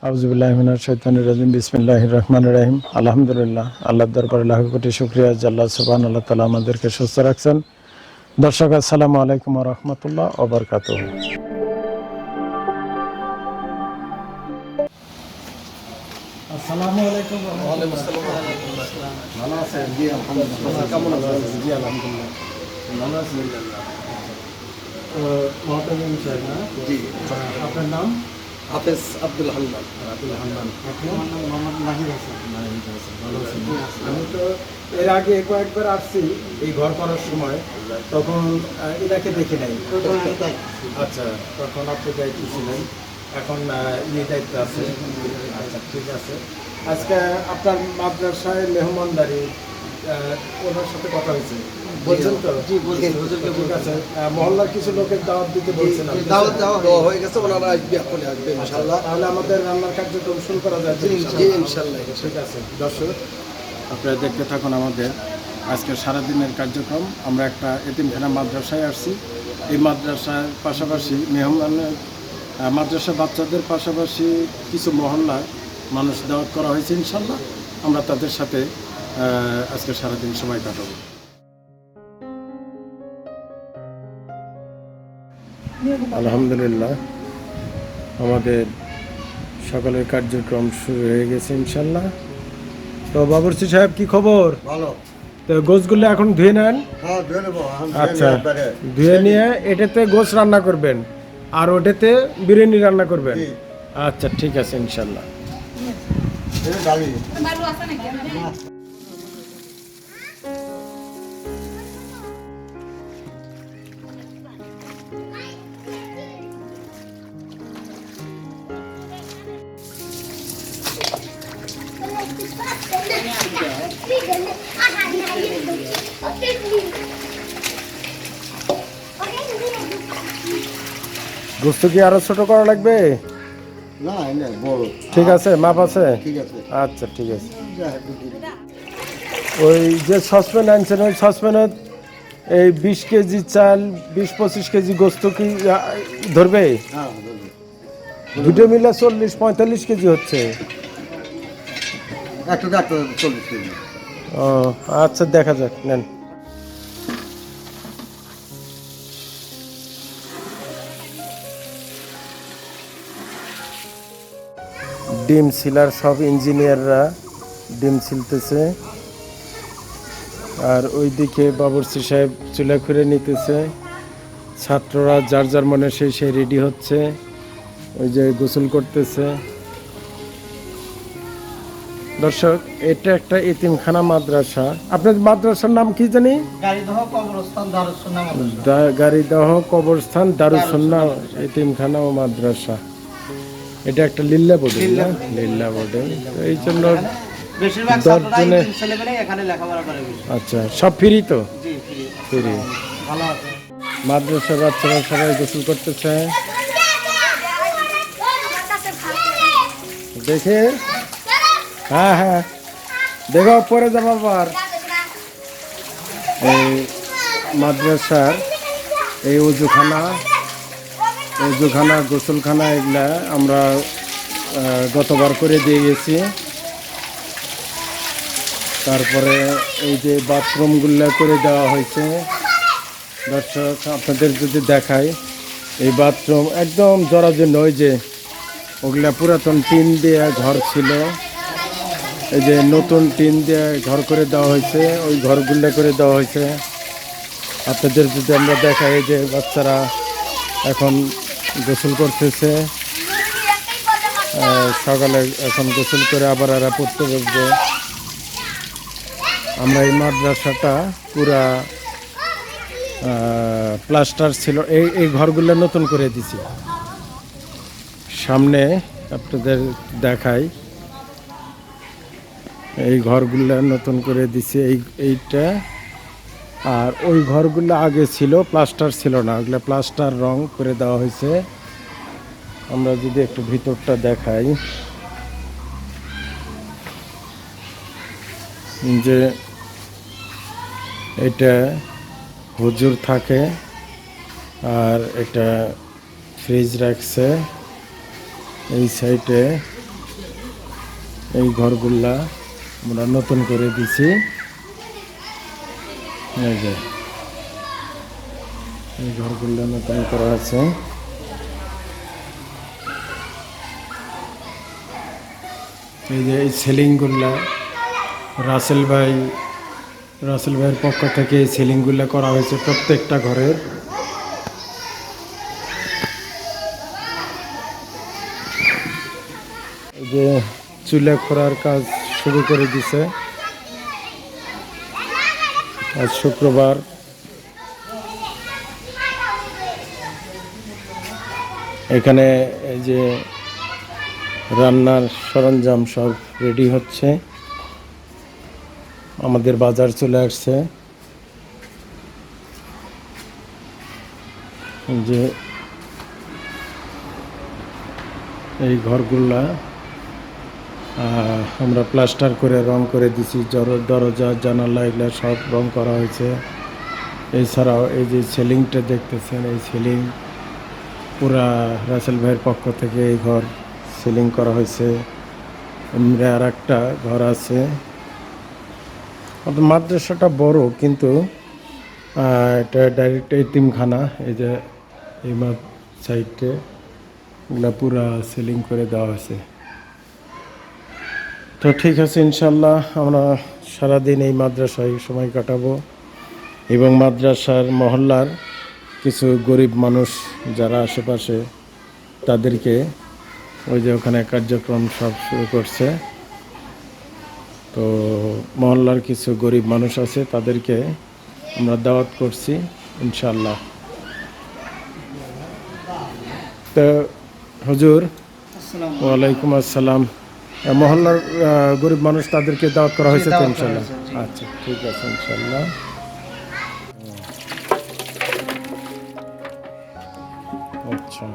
আউযুবিল্লাহি মিনাশ শাইতানির রাজিম বিসমিল্লাহির রহমানির রহিম আলহামদুলিল্লাহ আল্লাহর দরবারে লাখ কোটি শুকরিয়া যে আল্লাহ সুবহানাহু ওয়া তাআলা আমাদেরকে সুস্থ রাখছেন। দর্শক আসসালামু আলাইকুম ওয়া রাহমাতুল্লাহ ওয়া বারাকাতুহু। আসসালামু আলাইকুম ওয়া রাহমাতুল্লাহ। ভালো আছেন? জি আলহামদুলিল্লাহ। কেমন আছেন? জি আলহামদুলিল্লাহ। ভালো আছেন? মহতামিম সাহেব না? জি। আপনার নাম? হাফেজ আব্দুল হান্নান। আব্দুল হান্নান। আমার নাম মোহাম্মদ নাহিদ হাসান। নাহিদ হাসান। ভালো আছেন? আমি তো এর আগে কয়েকবার আসছি এই ঘর করার সময়, তখন এটাকে দেখে নাই। আচ্ছা, তখন আপনি দায়িত্ব ছিলেন, এখন দায়িত্ব আছে। আচ্ছা ঠিক আছে। আজকে আপনার মাদ্রাসায় মেহমানদারি ওনার সাথে কথা হয়েছে, বলছেন তো? জি বলছি, হুজুরকে ঠিক আছে। মহল্লার কিছু লোকের দাওয়াত দিতে বলছেন, দাওয়াত দেওয়া হয়ে গেছে, ওনারা আসবে, এখন আসবে ইনশাআল্লাহ। তাহলে আমাদের রান্নার কার্যক্রম শুরু করা যায়। জি ইনশাআল্লাহ। ঠিক আছে দর্শক, আপনারা দেখতে থাকুন আমাদের আজকে সারাদিনের কার্যক্রম। আমরা একটা এতিমখানা মাদ্রাসায় আসছি। এই মাদ্রাসার পাশাপাশি মাদ্রাসা বাচ্চাদের পাশাপাশি কিছু মহল্লার মানুষ দাওয়াত করা হয়েছে। ইনশাল্লাহ আমরা তাদের সাথে আজকে সারাদিন সময় কাটাবো। আলহামদুলিল্লাহ আমাদের সকালের কার্যক্রম শুরু হয়ে গেছে ইনশাল্লাহ। তো বাবুর্চি সাহেব, কি খবর? ভালো। তো গোশগুলো এখন ধুয়ে নেন। হ্যাঁ ধুয়ে নেব। আচ্ছা, ধুয়ে নিয়ে এটাতে গোশ রান্না করবেন আর ওটাতে বিরিয়ানি রান্না করবেন। আচ্ছা ঠিক আছে ইনশাল্লাহ। গোস্ত কি আরো ছোট করা লাগবে? না না বড়। ঠিক আছে, মাপ আছে? ঠিক আছে। আচ্ছা ঠিক আছে। ওই যে সসপ্যান আনছেন, ওই সসপ্যানে এই 20 কেজি চাল, 20-25 কেজি গোস্ত কি ধরবে? হ্যাঁ দুটো মিলে 40-45 কেজি হচ্ছে। একটা 40 কেজি। ও আচ্ছা, দেখা যাক, নেন। ডিম সিলার সব ইঞ্জিনিয়াররা ডিম ছিলতেছে, আর ওইদিকে বাবুর্চি সাহেব চুলা করে নিতেছে। ছাত্ররা যার যার মনে সেই রেডি হচ্ছে, ওই যে গোসল করতেছে। দর্শক, এটা একটা এতিমখানা মাদ্রাসা। আপনার মাদ্রাসার নাম কি জানি? গাড়িদহ কবরস্থান দারুসুন্নাহ এতিমখানা ও মাদ্রাসা। এটা একটা লিল্লা বোর্ডিং না? লিল্লা বোর্ডিং। এই জন্য 10 জনে। আচ্ছা, সব ফ্রি তো? ফ্রি। মাদ্রাসার বাচ্চারা সবাই গোসল করতেছে। দেখে, হ্যাঁ হ্যাঁ দেখো, পরে যাবো আবার। এই মাদ্রাসার এই অজুখানা, গোসলখানা, এগুলা আমরা গতবার করে দিয়ে গেছি। তারপরে এই যে বাথরুমগুলো করে দেওয়া হয়েছে। দর্শক, আপনাদের যদি দেখাই, এই বাথরুম একদম জরাজীর্ণ। ওই যে ওগুলা পুরাতন টিন দিয়ে ঘর ছিল, এই যে নতুন টিন দিয়ে ঘর করে দেওয়া হয়েছে, ওই ঘরগুলো করে দেওয়া হয়েছে। আপনাদের যদি আমরা দেখাই, এই যে বাচ্চারা এখন গোসল করতেছে। সকালে এখন গোসল করে আবার এরা পড়তে বসবে। আমরা এই মাদ্রাসাটা পুরা প্লাস্টার ছিল, এই ঘরগুলো নতুন করে দিছি। সামনে আপনাদের দেখাই, এই ঘরগুলো নতুন করে দিছি, এইটা। আর ওই ঘরগুলো আগে ছিল, প্লাস্টার ছিল না, ওগুলো প্লাস্টার রং করে দেওয়া হয়েছে। আমরা যদি একটু ভিতরটা দেখাই, যে এটা হুজুর থাকে, আর এটা ফ্রিজ রাখছে এই সাইডে। এই ঘরগুলা আমরা নতুন করে দিছি। এই যে এই ঘরগুলা নতুন করা আছে। এই যে এই সিলিংগুলা রাসেল ভাইয়ের পক্ষ থেকে এই সিলিংগুলা করা হয়েছে প্রত্যেকটা ঘরের। এই যে চুলা খোঁড়ার কাজ শুরু করে দিছে। আজ শুক্রবার। এখানে এই যে রান্নার সরঞ্জাম সব রেডি হচ্ছে। আমাদের বাজার চলে আসছে। যে এই ঘরগুলা আমরা প্লাস্টার করে রং করে দিছি। দরজা জানালা এগুলা সব রং করা হয়েছে। এছাড়াও এই যে সিলিংটা দেখতেছেন, এই সিলিং পুরা রাসেল ভাইয়ের পক্ষ থেকে এই ঘর সিলিং করা হয়েছে। এমনি আর একটা ঘর আছে। মাদ্রাসাটা বড়, কিন্তু এটা ডাইরেক্ট এতিমখানা। এই যে এই সাইডে এগুলা পুরা সিলিং করে দেওয়া হয়েছে। তো ঠিক আছে, ইনশাল্লাহ আমরা সারাদিন এই মাদ্রাসায় সময় কাটাবো এবং মাদ্রাসার মহল্লার কিছু গরিব মানুষ যারা আশেপাশে তাদেরকে ওই যে ওখানে কার্যক্রম সব শুরু করছে। তো মহল্লার কিছু গরিব মানুষ আছে, তাদেরকে আমরা দাওয়াত করছি ইনশাল্লাহ। তো হুজুর, ওয়ালাইকুম আসসালাম। মহল্লার গরিব মানুষ তাদেরকে দাওয়াত করা হয়েছে তো ইনশাল্লাহ? আচ্ছা, ঠিক আছে ইনশাল্লাহ। আচ্ছা,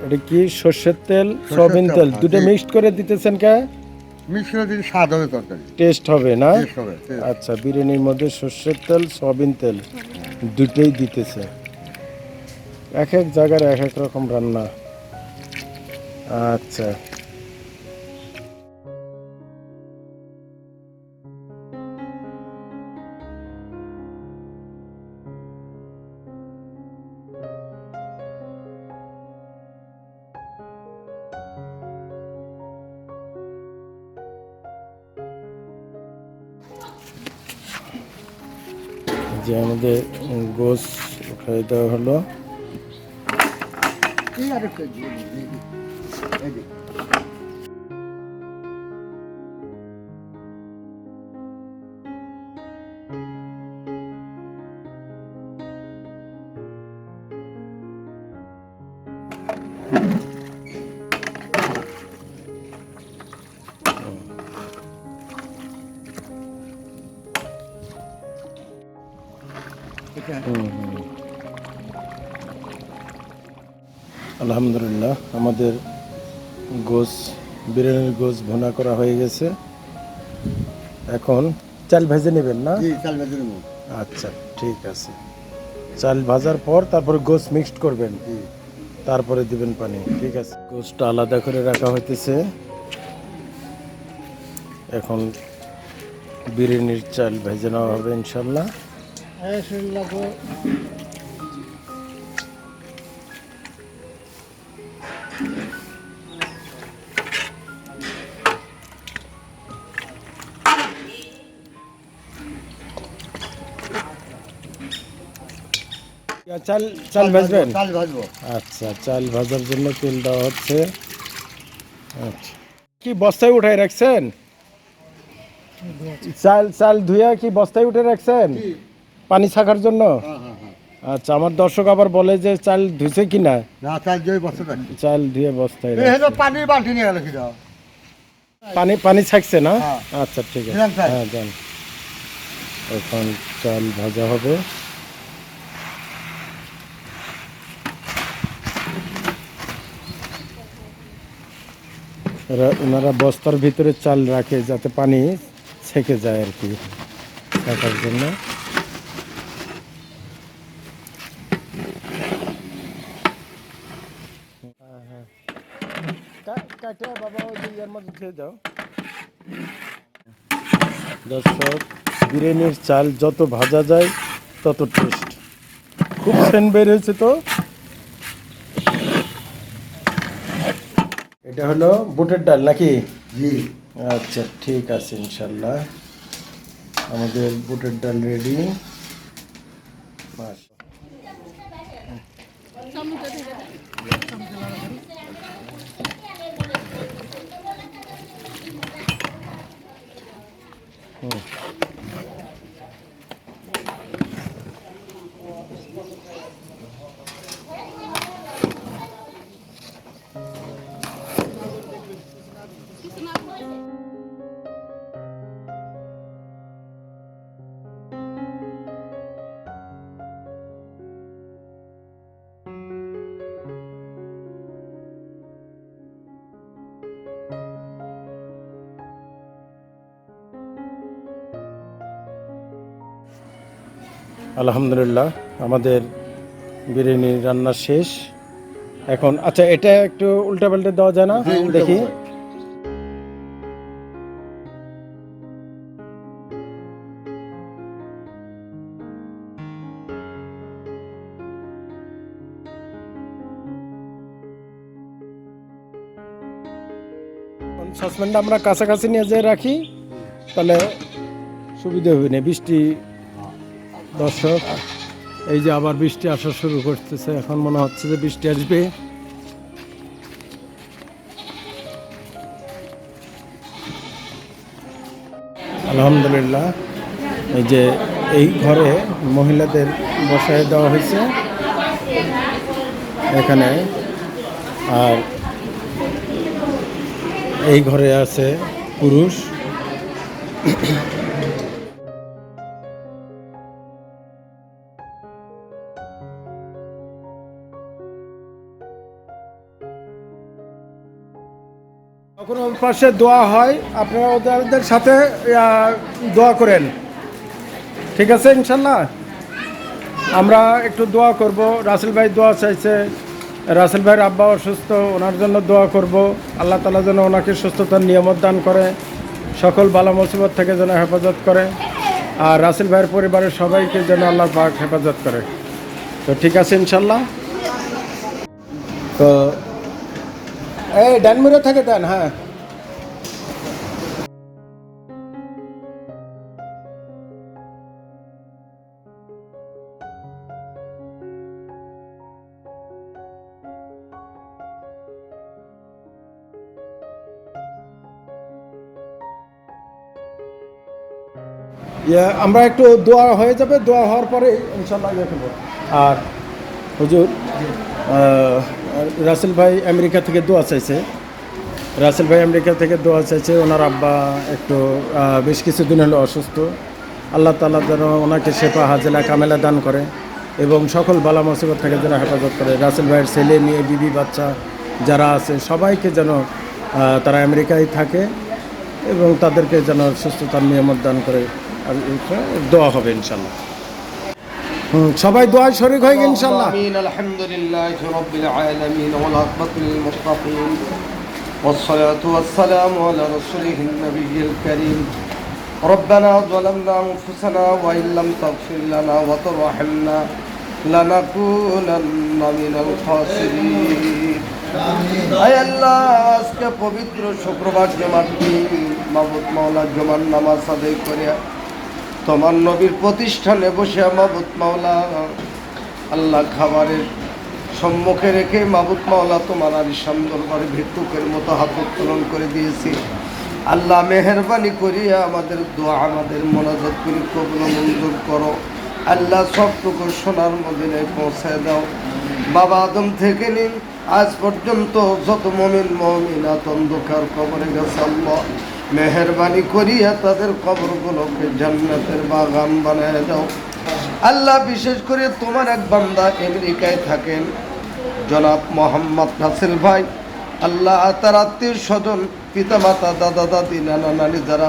এটা কি সর্ষের তেল, সয়াবিন তেল দুটো মিক্সড করে দিতেছেন? কে মিক্স করে দিলে স্বাদ হবে, তরকারি টেস্ট হবে না? টেস্ট হবে। আচ্ছা, বিরিয়ানির মধ্যে সর্ষের তেল, সয়াবিন তেল দুটোই দিতেছে। এক এক জায়গার এক এক রকম রান্না। আচ্ছা, যে আমাদের গোশ উঠাই দেওয়া হলো। আলহামদুলিল্লাহ, আমাদের গোশ, বিরিয়ানির গোশ ভুনা করা হয়ে গেছে। এখন চাল ভেজে নেবেন না? চাল ভেজে নেব। আচ্ছা, ঠিক আছে। চাল ভাজার পর তারপরে গোশ মিক্সড করবেন, তারপরে দিবেন পানি। ঠিক আছে, গোশটা আলাদা করে রাখা হইতেছে। এখন বিরিয়ানির চাল ভেজে নেওয়া হবে ইনশাল্লাহ। চাল ভাজবেন? চাল ভাজবো। আচ্ছা, চাল ভাজার জন্য তেল দেওয়া হচ্ছে। আচ্ছা, কি বস্তায় উঠাই রাখছেন? চাল চাল ধুয়ে কি বস্তায় উঠে রাখছেন পানি ছাকার জন্য? আচ্ছা, আমার দর্শক আবার বলে যে চাল ধুইছে কিনা। না চাল জয় বছর থাকছে চাল ধুয়ে বস্তায় এই হলো রাখছে। পানির বালতি নিয়ে গেল কি দাও পানি পানি ছাকছে না? হ্যাঁ। আচ্ছা ঠিক আছে, দিলাম চাল। হ্যাঁ যান। এখন চাল ভাজা হবে। ওনারা বস্তার ভিতরে চাল রাখে যাতে পানি ছেঁকে যায় আর কি, রাখার জন্য। দর্শক, বিরিয়ানির চাল যত ভাজা যায় তত টেস্ট। খুব সেন্ট বের হয়েছে তো। এটা হলো বুটের ডাল নাকি? জি আচ্ছা ঠিক আছে, ইনশাল্লাহ আমাদের বুটের ডাল রেডি। আলহামদুলিল্লাহ, আমাদের বিরিয়ানি রান্না শেষ। এখন আচ্ছা, এটা একটু উল্টা পাল্টে দেওয়া যায় না? জি, উল্টা দেখি। পাল্টা। সসপ্যানটা আমরা কাছাকাছি নিয়ে যেয়ে রাখি, তাহলে সুবিধা হবে না। বৃষ্টি, দর্শক এই যে আবার বৃষ্টি আসা শুরু করতেছে, এখন মনে হচ্ছে যে বৃষ্টি আসবে। আলহামদুলিল্লাহ, এই যে এই ঘরে মহিলাদের বসায় দেওয়া হয়েছে এখানে, আর এই ঘরে আছে পুরুষ। যখন ওর পাশে দোয়া হয়, আপনারা ওদের সাথে দোয়া করেন, ঠিক আছে ইনশাল্লাহ। আমরা একটু দোয়া করব। রাসেল ভাই দোয়া চাইছে, রাসেল ভাইয়ের আব্বা অসুস্থ, ওনার জন্য দোয়া করব। আল্লাহ তাআলা যেন ওনাকে সুস্থতার নিয়ামত দান করে, সকল বালা মুসিবত থেকে যেন হেফাজত করে, আর রাসেল ভাইয়ের পরিবারের সবাইকে যেন আল্লাহ পাক হেফাজত করে। তো ঠিক আছে ইনশাল্লাহ। তো এই ডানমিরে থেকে দেন, হ্যাঁ। আমরা একটু দোয়া হয়ে যাবে, দোয়া হওয়ার পরে ইনশাল্লাহ ইয়ে করবো। আর হুজুর, রাসেল ভাই আমেরিকা থেকে দোয়া চাইছে, রাসেল ভাই আমেরিকা থেকে দোয়া চাইছে। ওনার আব্বা একটু বেশ কিছুদিন হলো অসুস্থ। আল্লাহ তাআলা যেন ওনাকে শেফা হাজেলা কামেলা দান করে এবং সকল বালা মুসিবত থেকে যেন হেফাজত করে। রাসেল ভাইয়ের ছেলে মেয়ে বিবি বাচ্চা যারা আছে সবাইকে যেন তারা আমেরিকায় থাকে এবং তাদেরকে যেন সুস্থতার নিয়ামত দান করে। আর দোয়া হবে ইনশাল্লাহ। সবাই দোয়ায় শরীক হয়ে গেল ইনশাল্লাহ। آمين. الحمد لله رب العالمين والعاقبة للمتقين والصلاة والسلام على رسوله النبي الكريم. ربنا ظلمنا أنفسنا وإن لم تغفر لنا وترحمنا لنكونن من الخاسرين. আয় আল্লাহ, আজকে পবিত্র শুক্রবার জুমার দিন মাবুদ মাওলা জুমার নামাজ আদায় করে তোমার নবীর প্রতিষ্ঠানে বসে মাবুদ মাওলা আল্লাহ খাবারের সম্মুখে রেখে মাবুদ মাওলা তোমার আলিশান দরবারে ভিক্ষুকের মতো হাত উত্তোলন করে দিয়েছি। আল্লাহ মেহেরবানি করিয়া আমাদের দোয়া আমাদের মোনাজাত করি কবুল মঞ্জুর করো। আল্লাহ সবটুকু সোনার মদিনায় পৌঁছায় দাও। বাবা আদম থেকে নিন আজ পর্যন্ত যত মুমিন মুমিনাত অন্ধকার কবরে গেছে, আল্লাহ মেহেরবানি করিয়া তাদের কবরগুলোকে জান্নাতের বাগান বানায় দাও। আল্লাহ বিশেষ করে তোমার এক বান্দা আমেরিকায় থাকেন, জনাব মোহাম্মদ রাসেল ভাই, আল্লাহ তার আত্মীয় স্বজন পিতা মাতা দাদা দাদি নানা নানি যারা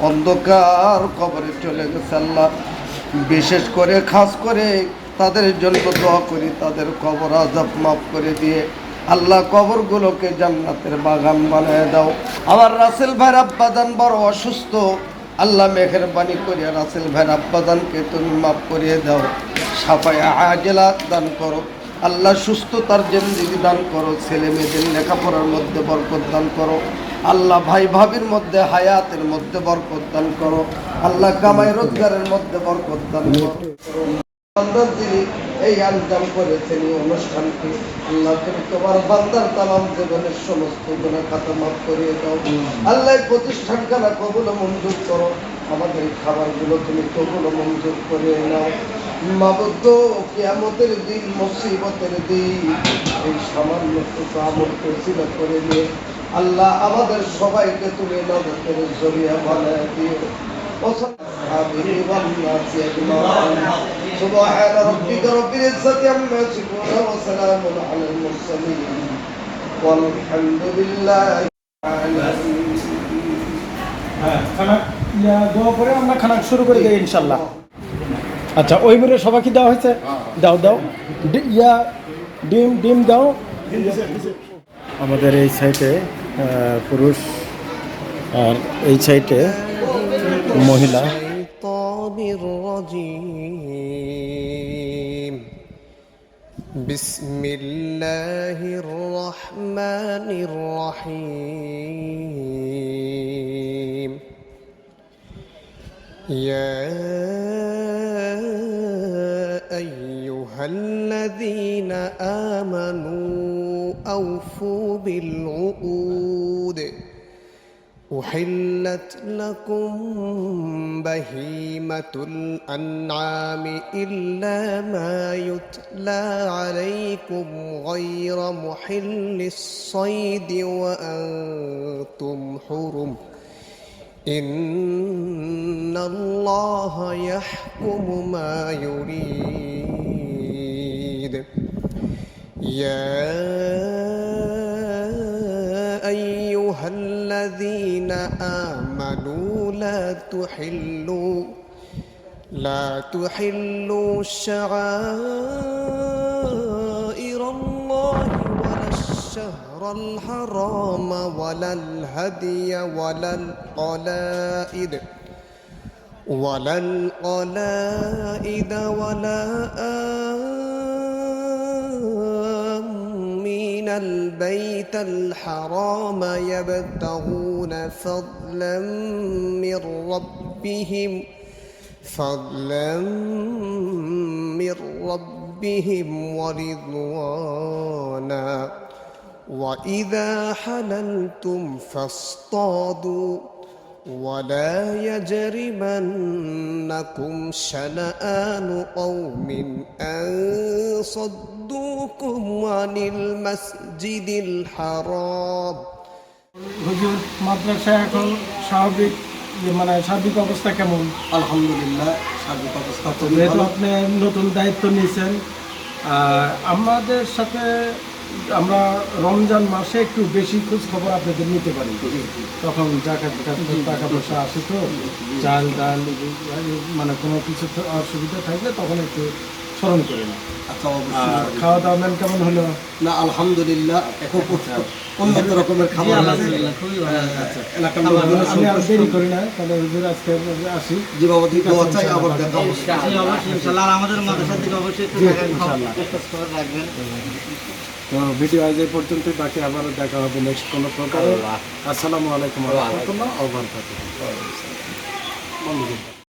অন্ধকার কবরে চলে গেছে, আল্লাহ বিশেষ করে খাস করে তাদের জন্য দোয়া করি, তাদের কবর আযাব মাফ করে দিয়ে আল্লাহ কবরগুলোকে জান্নাতের বাগান বানিয়ে দাও। আমার রাসেল ভাইয়ের আব্বাজান বড় অসুস্থ, আল্লাহ মেহেরবানি করিয়া রাসেল ভাইয়ের আব্বাজানকে তুমি মাফ করিয়ে দাও, সাফায়া আজেলা দান করো। আল্লাহ সুস্থতার জিন্দেগি দান করো, ছেলে মেয়েদের লেখাপড়ার মধ্যে বরকত দান করো। আল্লাহ ভাই ভাবির মধ্যে হায়াতের মধ্যে বরকত দান করো। আল্লাহ কামাই রোজগারের মধ্যে বরকত দান করো। যিনি এই আঞ্জাম করেছেন এই অনুষ্ঠানটি, আল্লাহ তুমি তোমার বান্দার তামাম জীবনের সমস্ত গুনাহ খাতা মাফ করিয়ে দাও। আল্লাহ প্রতিষ্ঠানখানা কবুল মঞ্জুর করো, আমাদের খাবারগুলো তুমি কবুল মঞ্জুর করে নাও। মাবুদ কিয়ামতের দিন মুসিবতের দিন এই সামান্য টুকু আমল করেছিল করে দিয়ে আল্লাহ আমাদের সবাইকে তুমি নাজাতের জরিয়া বানায় দিও। سبحان ربك رب العزة عما يصفون وسلام على المرسلين والحمد لله দোয়া করে আমরা খানা শুরু করে দিই ইনশাল্লাহ। আচ্ছা, ওই মুড়ে সবাই কি দেওয়া হয়েছে? দাও দাও ডিম ডিম দাও। আমাদের এই সাইডে পুরুষ আর এই সাইডে মহিলা। بسم الله الرحمن الرحيم يا أيها الذين آمنوا أوفوا بالعقود أحلت لكم بهيمة الأنعام إلا ما يتلى عليكم غير محل الصيد وأنتم حرم إن الله يحكم ما يريد يا أيها الذين آمنوا لا تحلوا شعائر الله ولا الشهر الحرام ولا الهدي ولا القلائد ولا آمين البيت الحرام يبتغون فضلا من ربهم ورضوانا وإذا حللتم فاصطادوا ولا يجرمنكم شنآن قوم أن صدوكم عن المسجد الحرام হুজুর, মাদ্রাসা এখন স্বাভাবিক সার্বিক অবস্থা কেমন? আলহামদুলিল্লাহ, সার্বিক অবস্থা খুবই যেহেতু ভালো। আপনি নতুন দায়িত্ব নিয়েছেন, আমাদের সাথে আমরা রমজান মাসে একটু বেশি খোঁজ খবর আপনাদের নিতে পারি, তখন টাকা পয়সা আসে তো চাল ডাল কোনো কিছু অসুবিধা থাকলে তখন একটু স্মরণ করে না। আচ্ছা, অবশ্যই। খাওয়া দাওয়া ম্যাম কেমন হলো? না, আলহামদুলিল্লাহ, এখন উন্নত রকমের খাবার এলাকার লোকজন আমি আর দেরি করি না, তাহলে হুজুর আজকে আসি। যে বাবা দিকে দোয়া চাই, আবার দেখা হবে। তো ভিডিও আজ এই পর্যন্তই, বাকি আবারও দেখা হবে নেক্সট কোনো প্রকারে। আসসালামু আলাইকুম ওয়া রাহমাতুল্লাহি ওয়া বারাকাতুহু।